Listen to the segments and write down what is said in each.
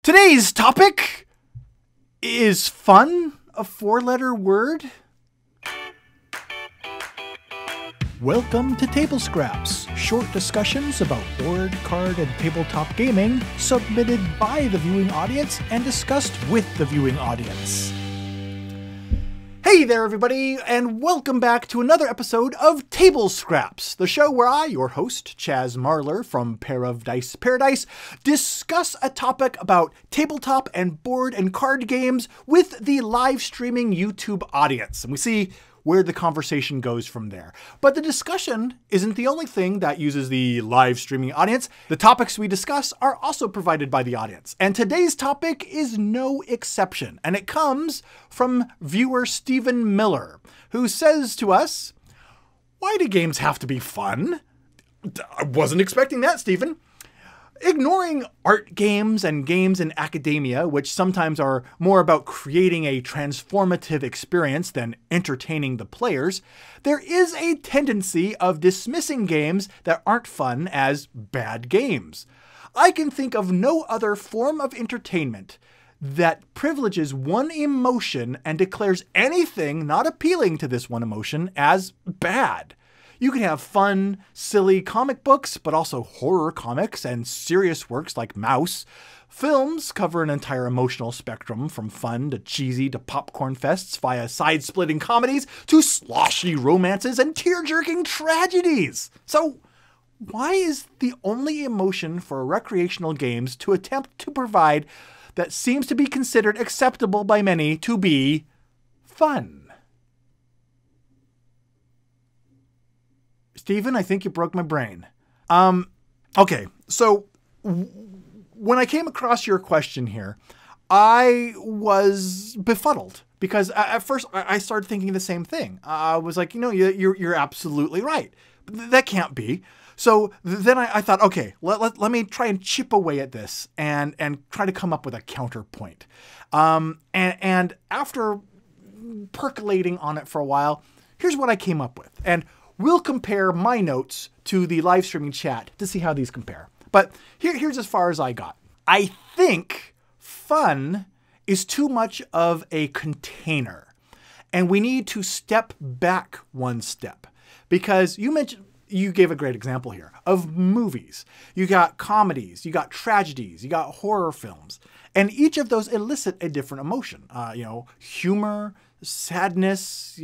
Today's topic is fun a four-letter word? Welcome to TABLEscraps, short discussions about board, card, and tabletop gaming submitted by the viewing audience and discussed with the viewing audience. Hey there everybody, and welcome back to another episode of TABLEscraps, the show where I, your host, Chaz Marler from Pair of Dice Paradise, discuss a topic about tabletop and board and card games with the live streaming YouTube audience, and we see where the conversation goes from there. But the discussion isn't the only thing that uses the live streaming audience. The topics we discuss are also provided by the audience. And today's topic is no exception. And it comes from viewer Stephen Miller, who says to us, "Why do games have to be fun?" I wasn't expecting that, Stephen. Ignoring art games and games in academia, which sometimes are more about creating a transformative experience than entertaining the players, there is a tendency of dismissing games that aren't fun as bad games. I can think of no other form of entertainment that privileges one emotion and declares anything not appealing to this one emotion as bad. You can have fun, silly comic books, but also horror comics and serious works like Mouse. Films cover an entire emotional spectrum from fun to cheesy to popcorn fests via side-splitting comedies to sloshy romances and tear-jerking tragedies. So why is the only emotion for recreational games to attempt to provide that seems to be considered acceptable by many to be fun? Stephen, I think you broke my brain. Okay, so when I came across your question here, I was befuddled because at first I started thinking the same thing. I was like, you're absolutely right. That can't be. So then I thought, okay, let me try and chip away at this and try to come up with a counterpoint. And after percolating on it for a while, here's what I came up with. And we'll compare my notes to the live streaming chat to see how these compare. But here's as far as I got. I think fun is too much of a container, and we need to step back one step, because you gave a great example here of movies. You got comedies, you got tragedies, you got horror films, and each of those elicit a different emotion. Humor, sadness,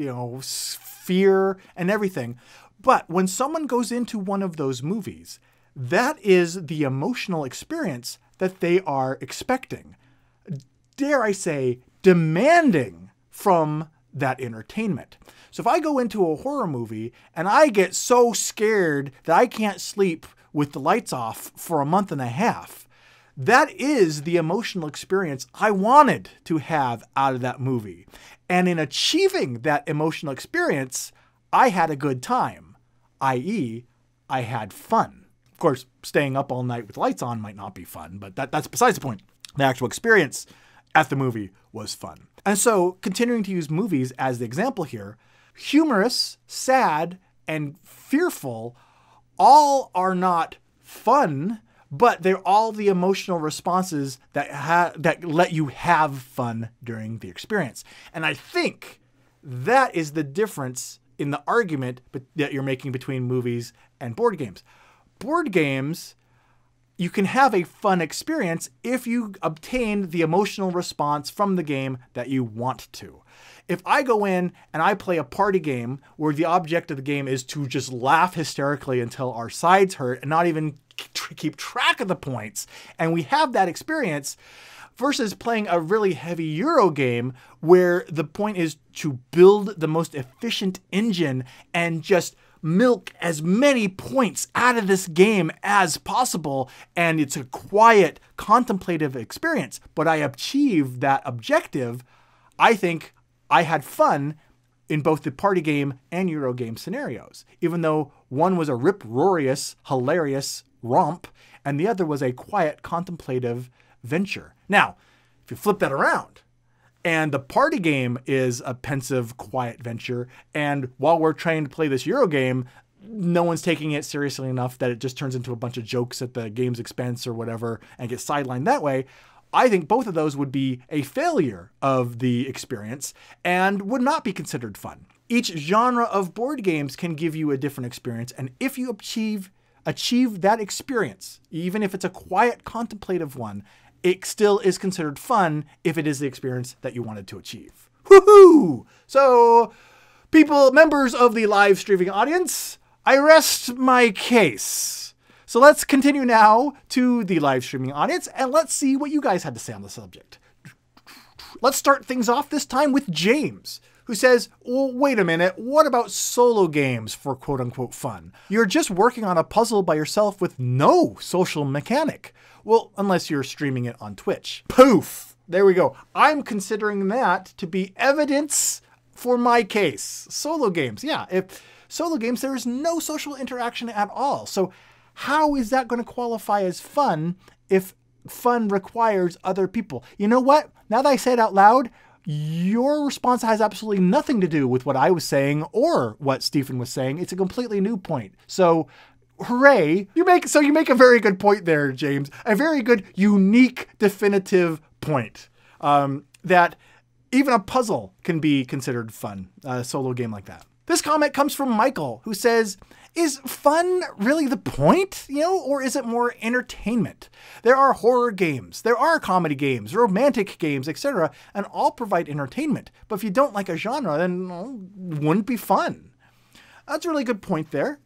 fear, and everything. But when someone goes into one of those movies, that is the emotional experience that they are expecting. Dare I say, demanding from that entertainment. So if I go into a horror movie and I get so scared that I can't sleep with the lights off for a month and a half, that is the emotional experience I wanted to have out of that movie. And in achieving that emotional experience, I had a good time, i.e., I had fun. Of course, staying up all night with lights on might not be fun, but that's besides the point. The actual experience at the movie was fun. And so, continuing to use movies as the example here, humorous, sad, and fearful all are not fun, but they're all the emotional responses that let you have fun during the experience. And I think that is the difference in the argument that you're making between movies and board games. Board games, you can have a fun experience if you obtain the emotional response from the game that you want to. If I go in and I play a party game where the object of the game is to just laugh hysterically until our sides hurt and not even keep track of the points, and we have that experience, versus playing a really heavy Euro game where the point is to build the most efficient engine and just milk as many points out of this game as possible, and it's a quiet, contemplative experience, but I achieved that objective. I think I had fun in both the party game and Euro game scenarios, even though one was a rip-roarious, hilarious romp, and the other was a quiet, contemplative venture. Now, if you flip that around, and the party game is a pensive, quiet venture, and while we're trying to play this Euro game, no one's taking it seriously enough that it just turns into a bunch of jokes at the game's expense or whatever and gets sidelined that way, I think both of those would be a failure of the experience and would not be considered fun. Each genre of board games can give you a different experience, and if you achieve that experience, even if it's a quiet, contemplative one, it still is considered fun if it is the experience that you wanted to achieve. Woohoo! So, members of the live streaming audience, I rest my case. So let's continue now to the live streaming audience, and let's see what you guys had to say on the subject. Let's start things off this time with James, who says, well, wait a minute, what about solo games for quote-unquote fun? You're just working on a puzzle by yourself with no social mechanic. Well, unless you're streaming it on Twitch. Poof! There we go. I'm considering that to be evidence for my case. Solo games, yeah. If solo games, there is no social interaction at all. So how is that going to qualify as fun if fun requires other people? You know what? Now that I say it out loud, your response has absolutely nothing to do with what I was saying or what Stephen was saying. It's a completely new point. So hooray. You make a very good point there, James. A very good, unique, definitive point. That even a puzzle can be considered fun, a solo game like that. This comment comes from Michael, who says, is fun really the point, or is it more entertainment? There are horror games, there are comedy games, romantic games, etc., and all provide entertainment. But if you don't like a genre, then it wouldn't be fun. That's a really good point there.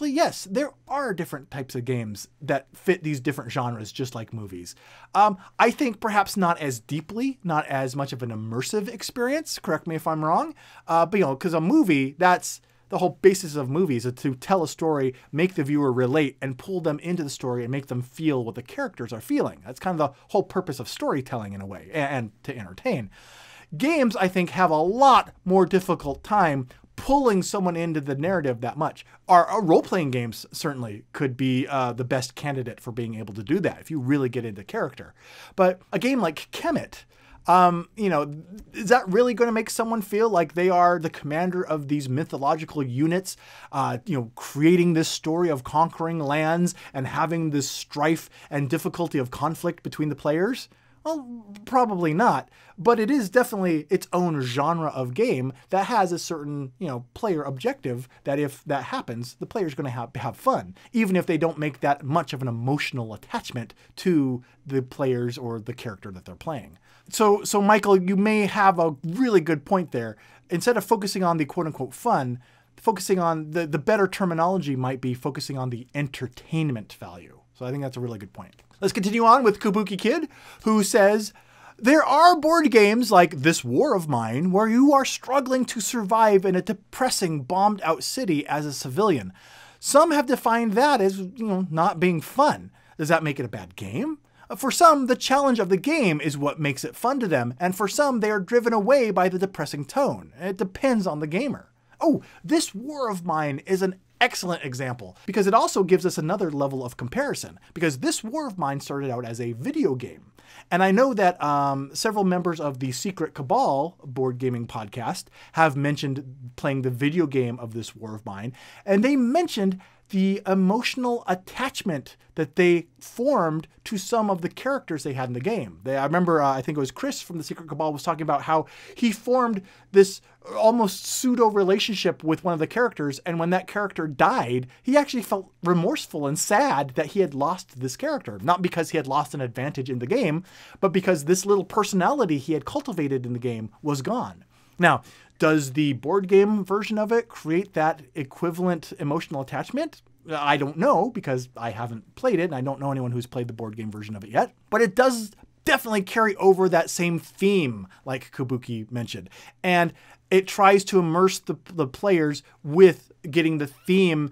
Yes, there are different types of games that fit these different genres, just like movies. I think perhaps not as deeply, not as much of an immersive experience. Correct me if I'm wrong. But because a movie, that's the whole basis of movies, is to tell a story, make the viewer relate, and pull them into the story and make them feel what the characters are feeling. That's kind of the whole purpose of storytelling in a way, and to entertain. Games, I think, have a lot more difficult time pulling someone into the narrative that much. Our role-playing games certainly could be the best candidate for being able to do that if you really get into character. But a game like Kemet, is that really going to make someone feel like they are the commander of these mythological units, creating this story of conquering lands and having this strife and difficulty of conflict between the players? Well, probably not, but it is definitely its own genre of game that has a certain, player objective that if that happens, the player's going to have fun, even if they don't make that much of an emotional attachment to the players or the character that they're playing. So Michael, you may have a really good point there. Instead of focusing on the quote-unquote fun, focusing on the better terminology might be focusing on the entertainment value. So I think that's a really good point. Let's continue on with Kabuki Kid, who says, there are board games like This War of Mine where you are struggling to survive in a depressing, bombed-out city as a civilian. Some have defined that as, not being fun. Does that make it a bad game? For some, the challenge of the game is what makes it fun to them, and for some, they are driven away by the depressing tone. It depends on the gamer. Oh, This War of Mine is an excellent example because it also gives us another level of comparison, because This War of Mine started out as a video game. And I know that several members of the Secret Cabal board gaming podcast have mentioned playing the video game of This War of Mine, and they mentioned the emotional attachment that they formed to some of the characters they had in the game. I remember, I think it was Chris from the Secret Cabal was talking about how he formed this almost pseudo relationship with one of the characters, and when that character died, he actually felt remorseful and sad that he had lost this character. Not because he had lost an advantage in the game, but because this little personality he had cultivated in the game was gone. Now, does the board game version of it create that equivalent emotional attachment? I don't know, because I haven't played it, and I don't know anyone who's played the board game version of it yet. But it does definitely carry over that same theme, like Kabuki mentioned. And it tries to immerse the players with getting the theme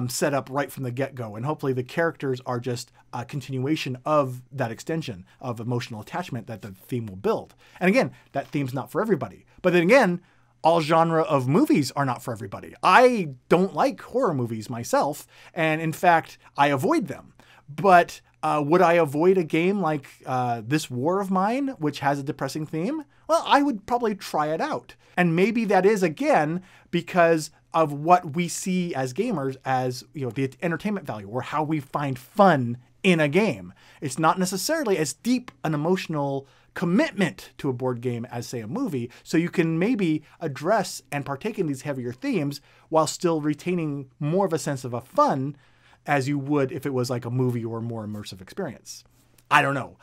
set up right from the get-go. And hopefully the characters are just a continuation of that extension of emotional attachment that the theme will build. And again, that theme's not for everybody. But then again, all genre of movies are not for everybody. I don't like horror movies myself, and in fact, I avoid them. But would I avoid a game like This War of Mine, which has a depressing theme? Well, I would probably try it out. And maybe that is, again, because of what we see as gamers as, the entertainment value or how we find fun in a game. It's not necessarily as deep an emotional commitment to a board game as, say, a movie. So you can maybe address and partake in these heavier themes while still retaining more of a sense of a fun as you would if it was like a movie or a more immersive experience. I don't know.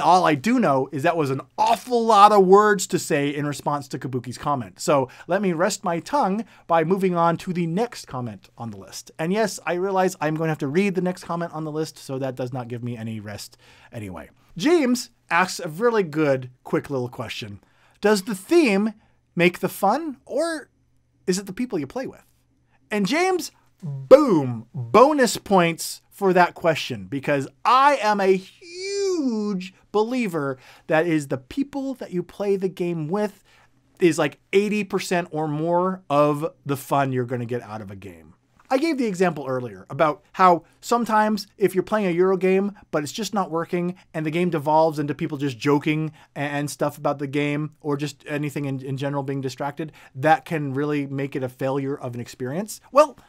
All I do know is that was an awful lot of words to say in response to Kabuki's comment. So let me rest my tongue by moving on to the next comment on the list. And yes, I realize I'm going to have to read the next comment on the list, so that does not give me any rest anyway. James asks a really good, quick little question. Does the theme make the fun, or is it the people you play with? And James, boom, bonus points for that question, because I am a huge believer that is the people that you play the game with is like 80% or more of the fun you're going to get out of a game. I gave the example earlier about how sometimes if you're playing a Euro game, but it's just not working and the game devolves into people just joking and stuff about the game or just anything in general being distracted, that can really make it a failure of an experience. Well,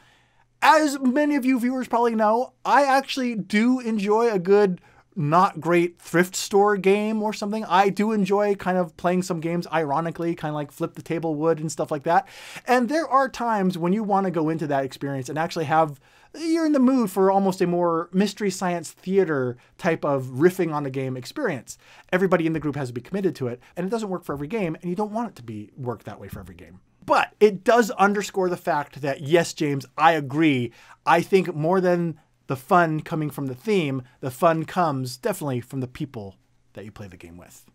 as many of you viewers probably know, I actually do enjoy a good, not great thrift store game or something. I do enjoy kind of playing some games ironically, kind of like Flip the Table would and stuff like that. And there are times when you want to go into that experience and actually you're in the mood for almost a more mystery science theater type of riffing on a game experience. Everybody in the group has to be committed to it, and it doesn't work for every game, and you don't want it to work that way for every game. But it does underscore the fact that, yes, James, I agree. I think more than the fun coming from the theme, the fun comes definitely from the people that you play the game with.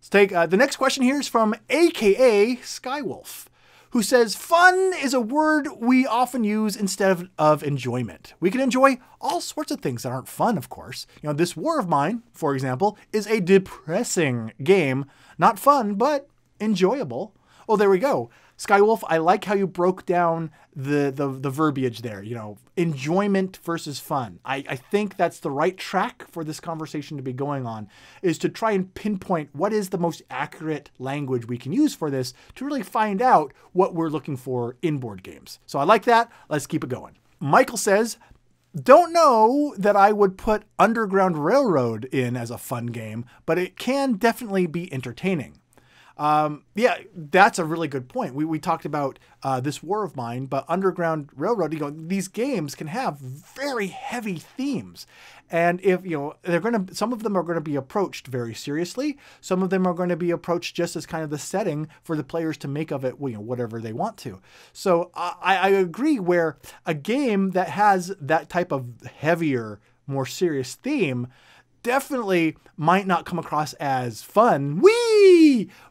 Let's take the next question here is from AKA SkyWolf, who says, fun is a word we often use instead of enjoyment. We can enjoy all sorts of things that aren't fun, of course. This War of Mine, for example, is a depressing game. Not fun, but enjoyable. Oh, there we go. SkyWolf, I like how you broke down the verbiage there, enjoyment versus fun. I think that's the right track for this conversation to be going on, is to try and pinpoint what is the most accurate language we can use for this to really find out what we're looking for in board games. So I like that. Let's keep it going. Michael says, don't know that I would put Underground Railroad in as a fun game, but it can definitely be entertaining. Yeah, that's a really good point. We talked about this War of Mine, but Underground Railroad, these games can have very heavy themes. And if, some of them are going to be approached very seriously. Some of them are going to be approached just as kind of the setting for the players to make of it, whatever they want to. So I agree where a game that has that type of heavier, more serious theme definitely might not come across as fun,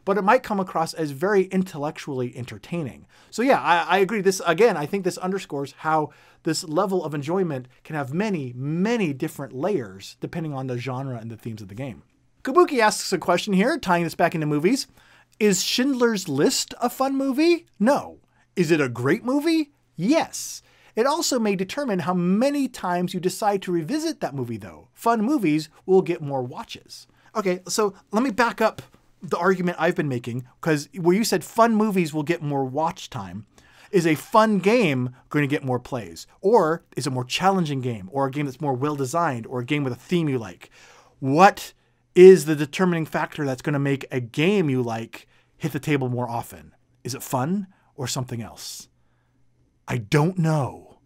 but it might come across as very intellectually entertaining. So yeah, I agree. This, again, I think this underscores how this level of enjoyment can have many, many different layers depending on the genre and the themes of the game. Kabuki asks a question here, tying this back into movies. Is Schindler's List a fun movie? No. Is it a great movie? Yes. It also may determine how many times you decide to revisit that movie, though. Fun movies will get more watches. Okay, so let me back up the argument I've been making, because where you said fun movies will get more watch time, is a fun game going to get more plays? Or is a more challenging game, or a game that's more well-designed, or a game with a theme you like? What is the determining factor that's going to make a game you like hit the table more often? Is it fun or something else? I don't know.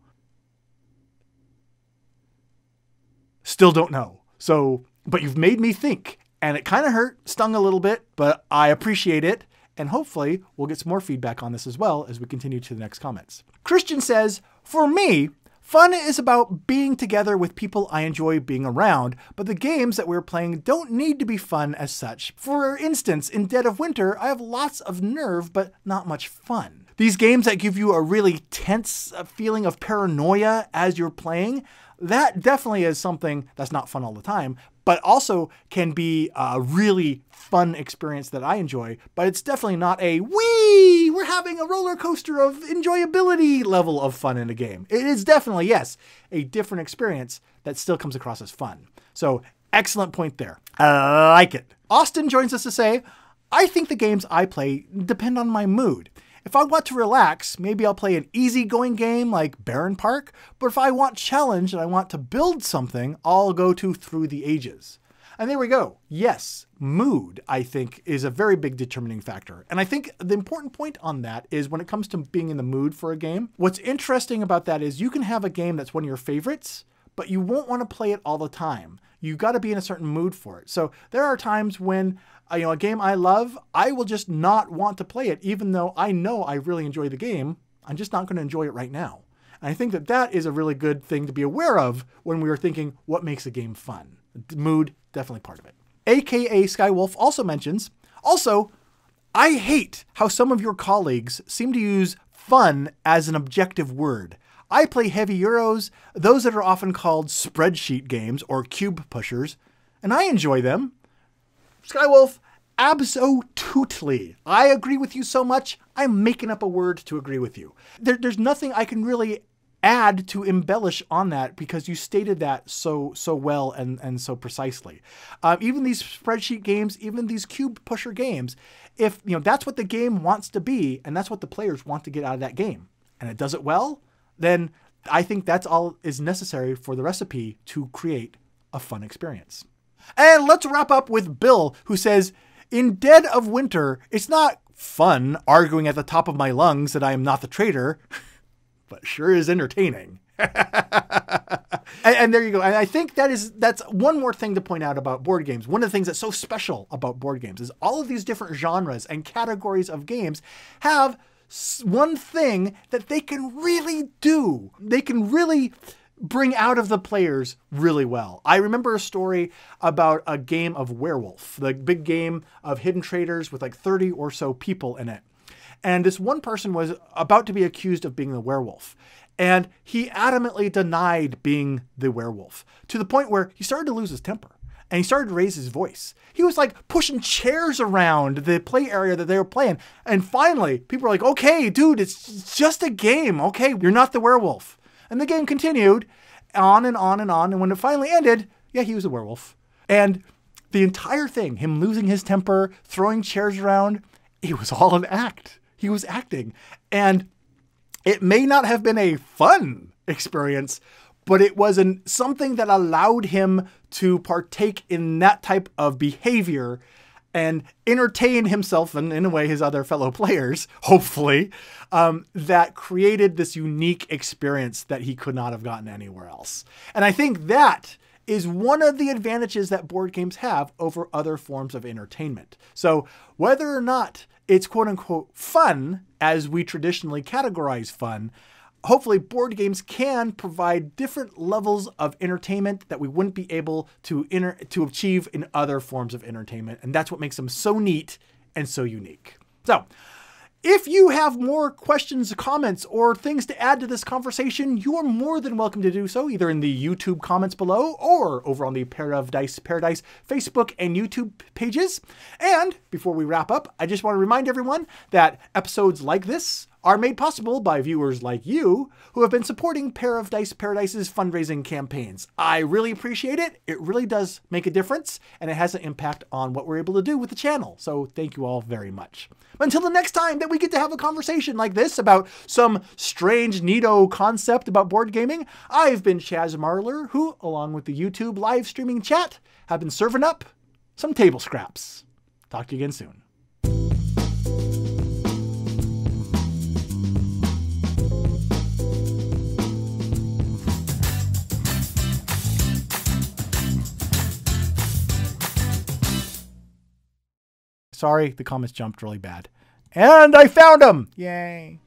Still don't know. So, but you've made me think, and it kind of hurt, stung a little bit, but I appreciate it. And hopefully we'll get some more feedback on this as well as we continue to the next comments. Christian says, for me, fun is about being together with people I enjoy being around, but the games that we're playing don't need to be fun as such. For instance, in Dead of Winter, I have lots of nerve, but not much fun. These games that give you a really tense feeling of paranoia as you're playing, that definitely is something that's not fun all the time, but also can be a really fun experience that I enjoy, but it's definitely not a we're having a roller coaster of enjoyability level of fun in a game. It is definitely, yes, a different experience that still comes across as fun. So excellent point there. I like it. Austin joins us to say, I think the games I play depend on my mood. If I want to relax, maybe I'll play an easygoing game like Barren Park, but if I want challenge and I want to build something, I'll go to Through the Ages. And there we go. Yes, mood, I think, is a very big determining factor. And I think the important point on that is when it comes to being in the mood for a game, what's interesting about that is you can have a game that's one of your favorites, but you won't want to play it all the time. You got to be in a certain mood for it. So there are times when, a game I love, I will just not want to play it, even though I know I really enjoy the game. I'm just not going to enjoy it right now. And I think that that is a really good thing to be aware of when we are thinking what makes a game fun. Mood, definitely part of it. AKA SkyWolf also mentions, also, I hate how some of your colleagues seem to use fun as an objective word. I play heavy Euros, those that are often called spreadsheet games or cube pushers, and I enjoy them. SkyWolf, absolutely. I agree with you so much, I'm making up a word to agree with you. There's nothing I can really add to embellish on that because you stated that so well and so precisely. Even these spreadsheet games, even these cube pusher games, if that's what the game wants to be and that's what the players want to get out of that game, and it does it well, then I think that's all is necessary for the recipe to create a fun experience. And let's wrap up with Bill, who says, in dead of winter, it's not fun arguing at the top of my lungs that I am not the traitor, but sure is entertaining. and there you go. And I think that's one more thing to point out about board games. One of the things that's so special about board games is all of these different genres and categories of games have one thing that they can really do. They can really bring out of the players really well. I remember a story about a game of Werewolf, the big game of hidden traitors with like 30 or so people in it. And this one person was about to be accused of being the werewolf. And he adamantly denied being the werewolf to the point where he started to lose his temper and he started to raise his voice. He was like pushing chairs around the play area that they were playing. And finally, people were like, okay, dude, it's just a game. Okay, you're not the werewolf. And the game continued on and on and on. And when it finally ended, yeah, he was a werewolf. And the entire thing, him losing his temper, throwing chairs around, it was all an act. He was acting. And it may not have been a fun experience, but it was something that allowed him to partake in that type of behavior and entertain himself and, in a way, his other fellow players, hopefully, that created this unique experience that he could not have gotten anywhere else. And I think that is one of the advantages that board games have over other forms of entertainment. So whether or not it's quote unquote fun, as we traditionally categorize fun, hopefully board games can provide different levels of entertainment that we wouldn't be able to achieve in other forms of entertainment. And that's what makes them so neat and so unique. So if you have more questions, comments, or things to add to this conversation, you are more than welcome to do so, either in the YouTube comments below or over on the Pair of Dice Paradise Facebook and YouTube pages. And before we wrap up, I just want to remind everyone that episodes like this are made possible by viewers like you who have been supporting Pair of Dice Paradise's fundraising campaigns. I really appreciate it. It really does make a difference, and it has an impact on what we're able to do with the channel. So thank you all very much. Until the next time that we get to have a conversation like this about some strange neato concept about board gaming, I've been Chaz Marler, who, along with the YouTube live streaming chat, have been serving up some table scraps. Talk to you again soon. Sorry, the comments jumped really bad. And I found them! Yay!